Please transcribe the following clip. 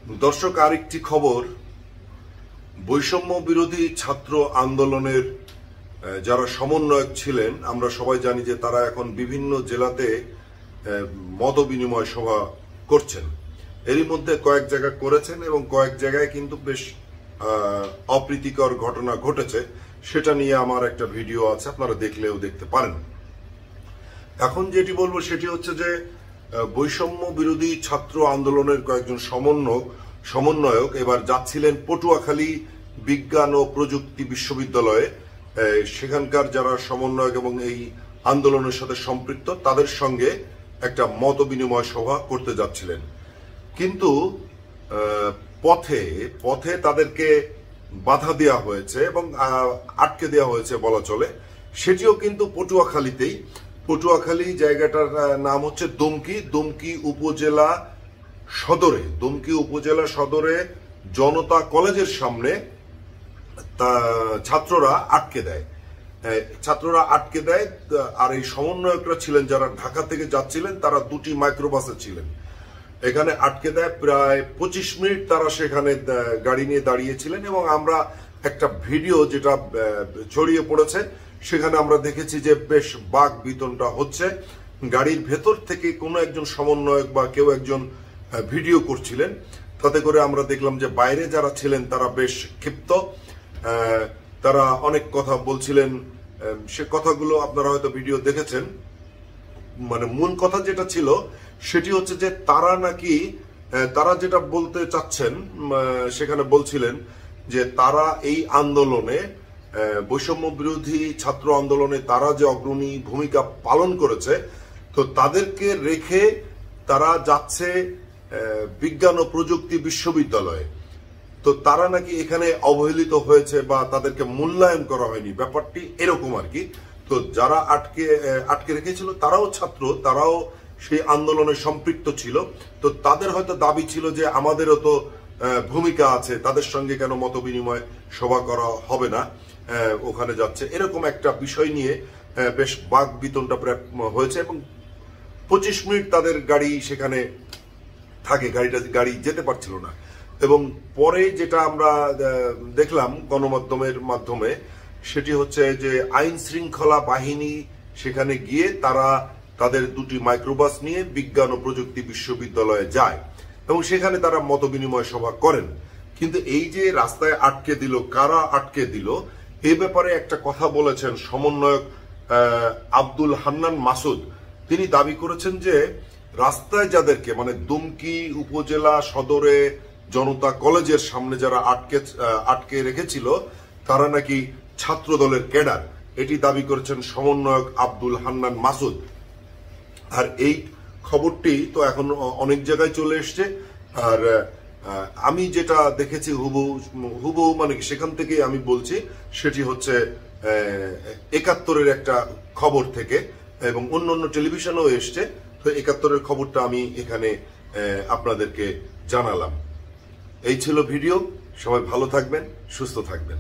দর্শক, আরেকটি খবর। বৈষম্য বিরোধী ছাত্র আন্দোলনের যারা সমন্বয়ক ছিলেন, আমরা সবাই জানি যে তারা এখন বিভিন্ন জেলাতে মত বিনিময় সভা করছেন। এরই মধ্যে কয়েক জায়গায় করেছেন এবং কয়েক জায়গায় কিন্তু বেশ অপ্রীতিকর ঘটনা ঘটেছে। সেটা নিয়ে আমার একটা ভিডিও আছে, আপনারা দেখলেও দেখতে পারেন। এখন যেটি বলবো সেটি হচ্ছে যে বৈষম্য বিরোধী ছাত্র আন্দোলনের কয়েকজন সমন্বয়ক এবার যাচ্ছিলেন পটুয়াখালী বিজ্ঞান ও প্রযুক্তি বিশ্ববিদ্যালয়ে। সেখানকার যারা সমন্বয়ক এবং এই আন্দোলনের সাথে সম্পৃক্ত তাদের সঙ্গে একটা মত বিনিময় সভা করতে যাচ্ছিলেন, কিন্তু পথে তাদেরকে বাধা দেওয়া হয়েছে এবং আটকে দেওয়া হয়েছে বলা চলে। সেটিও কিন্তু পটুয়াখালীতেই। পটুয়াখালী জায়গাটার নাম হচ্ছে দুমকি উপজেলা সদরে জনতা কলেজের সামনে ছাত্ররা আটকে দেয়। আর এই সমন্বয়করা ছিলেন যারা ঢাকা থেকে যাচ্ছিলেন, তারা দুটি মাইক্রোবাসে ছিলেন। এখানে আটকে দেয়, প্রায় 25 মিনিট তারা সেখানে গাড়ি নিয়ে দাঁড়িয়েছিলেন এবং আমরা একটা ভিডিও যেটা ছড়িয়ে পড়েছে সেখানে আমরা দেখেছি যে বেশ বাক বিতণ্ডা হচ্ছে। গাড়ির ভেতর থেকে কোনো একজন সমন্বয়ক বা কেউ একজন ভিডিও করছিলেন, তাতে করে আমরা দেখলাম যে বাইরে যারা ছিলেন তারা বেশ ক্ষিপ্ত। তারা অনেক কথা বলছিলেন, সে কথাগুলো আপনারা হয়তো ভিডিও দেখেছেন। মানে মূল কথা যেটা ছিল সেটি হচ্ছে যে তারা যেটা বলতে চাচ্ছেন, সেখানে বলছিলেন যে তারা এই আন্দোলনে, বৈষম্য বিরোধী ছাত্র আন্দোলনে তারা যে অগ্রণী ভূমিকা পালন করেছে, তো তাদেরকে রেখে তারা যাচ্ছে বিজ্ঞান ও প্রযুক্তি বিশ্ববিদ্যালয়ে। তো তারা নাকি এখানে অবহেলিত হয়েছে বা তাদেরকে মূল্যায়ন করা হয়নি, ব্যাপারটি এরকম আর কি। তো যারা আটকে রেখেছিল তারাও ছাত্র, তারাও সেই আন্দোলনে সম্পৃক্ত ছিল। তো তাদের হয়তো দাবি ছিল যে আমাদেরও তো ভূমিকা আছে, তাদের সঙ্গে কেন মত বিনিময় সভা করা হবে না, ওখানে যাচ্ছে, এরকম একটা বিষয় নিয়ে বেশ বাক বিতণ্ডা হয়েছে এবং 25 মিনিট তাদের গাড়ি সেখানে থাকে, গাড়ি যেতে পারছিল না। এবং পরে যেটা আমরা দেখলাম গণমাধ্যমের মাধ্যমে, সেটি হচ্ছে যে আইন শৃঙ্খলা বাহিনী সেখানে গিয়ে তারা তাদের দুটি মাইক্রোবাস নিয়ে বিজ্ঞান ও প্রযুক্তি বিশ্ববিদ্যালয়ে যায় এবং সেখানে তারা মত বিনিময় সভা করেন। কিন্তু এই যে রাস্তায় আটকে দিল, কারা আটকে দিল, এই ব্যাপারে একটা কথা বলেছেন সমন্বয়ক আব্দুল হান্নান মাসুদ। তিনি দাবি করেছেন যে রাস্তায় যাদেরকে, মানে দুমকি উপজেলা সদরে জনতা কলেজের সামনে যারা আটকে রেখেছিল তারা নাকি ছাত্র দলের ক্যাডার, এটি দাবি করেছেন সমন্বয়ক আব্দুল হান্নান মাসুদ। আর এই খবরটি তো এখন অনেক জায়গায় চলে এসছে। আর আমি যেটা দেখেছি হুবহু মানে সেখান থেকে আমি বলছি, সেটি হচ্ছে ৭১-এর একটা খবর থেকে, এবং অন্য টেলিভিশনেও এসছে। তো ৭১-এর খবরটা আমি এখানে আপনাদেরকে জানালাম। এই ছিল ভিডিও। সবাই ভালো থাকবেন, সুস্থ থাকবেন।